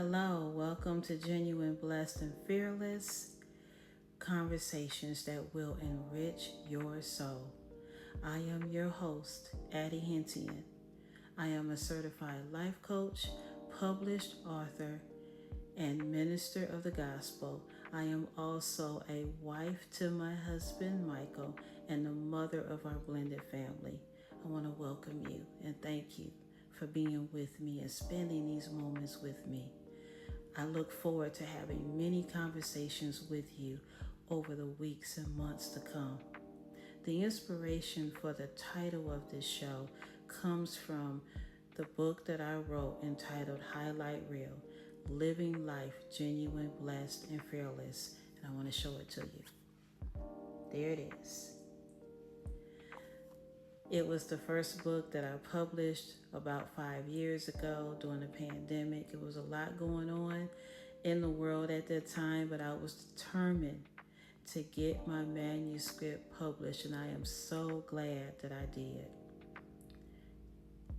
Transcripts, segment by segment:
Hello, welcome to Genuine, Blessed, and Fearless Conversations that will enrich your soul. I am your host, Addie Hention. I am a certified life coach, published author, and minister of the gospel. I am also a wife to my husband, Michael, and the mother of our blended family. I want to welcome you and thank you for being with me and spending these moments with me. I look forward to having many conversations with you over the weeks and months to come. The inspiration for the title of this show comes from the book that I wrote entitled Highlight Reel, Living Life Genuine, Blessed, and Fearless. And I want to show it to you. There it is. It was the first book that I published about 5 years ago during the pandemic. It was a lot going on in the world at that time, but I was determined to get my manuscript published, and I am so glad that I did.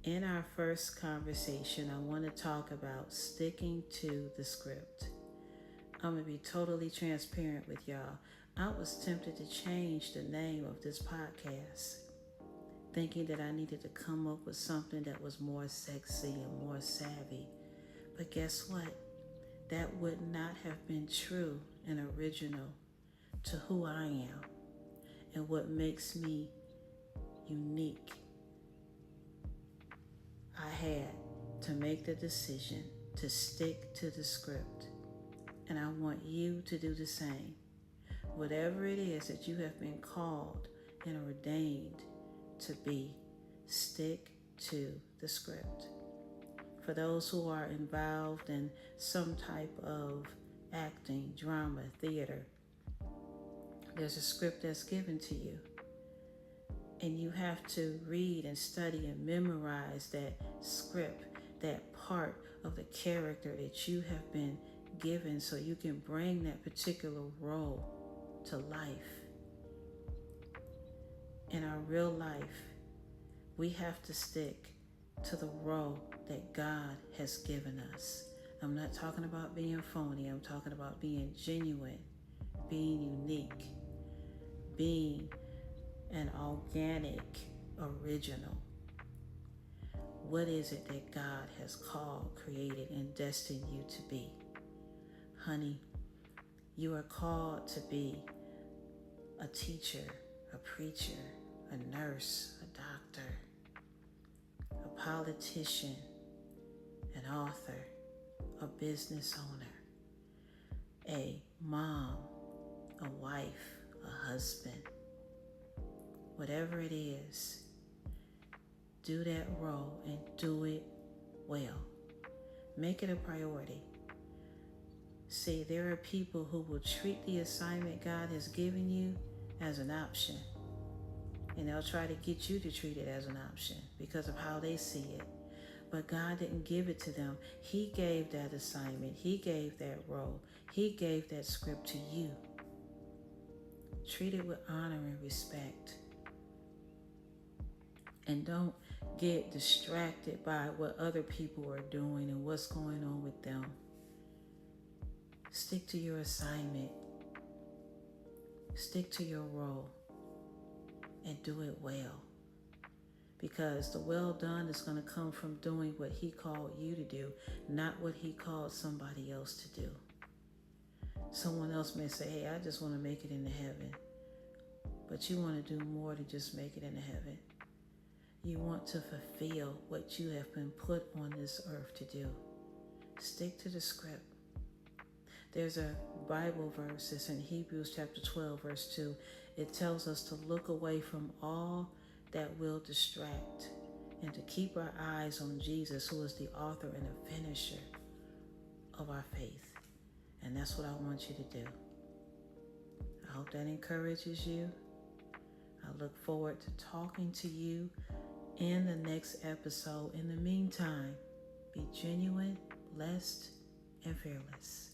In our first conversation, I want to talk about sticking to the script. I'm going to be totally transparent with y'all. I was tempted to change the name of this podcast, thinking that I needed to come up with something that was more sexy and more savvy. But guess what? That would not have been true and original to who I am and what makes me unique. I had to make the decision to stick to the script, and I want you to do the same. Whatever it is that you have been called and ordained to be, stick to the script. For those who are involved in some type of acting, drama, theater, there's a script that's given to you. And you have to read and study and memorize that script, that part of the character that you have been given so you can bring that particular role to life. In our real life, we have to stick to the role that God has given us. I'm not talking about being phony. I'm talking about being genuine, being unique, being an organic original. What is it that God has called, created, and destined you to be? Honey, you are called to be a teacher, a preacher, a nurse, a doctor, a politician, an author, a business owner, a mom, a wife, a husband. Whatever it is, do that role and do it well. Make it a priority. See, there are people who will treat the assignment God has given you as an option. And they'll try to get you to treat it as an option because of how they see it. But God didn't give it to them. He gave that assignment. He gave that role. He gave that script to you. Treat it with honor and respect. And don't get distracted by what other people are doing and what's going on with them. Stick to your assignment. Stick to your role. And do it well. Because the well done is going to come from doing what He called you to do, not what He called somebody else to do. Someone else may say, hey, I just want to make it into heaven. But you want to do more than just make it into heaven. You want to fulfill what you have been put on this earth to do. Stick to the script. There's a Bible verse, it's in Hebrews chapter 12, verse 2. It tells us to look away from all that will distract and to keep our eyes on Jesus, who is the author and the finisher of our faith. And that's what I want you to do. I hope that encourages you. I look forward to talking to you in the next episode. In the meantime, be genuine, blessed, and fearless.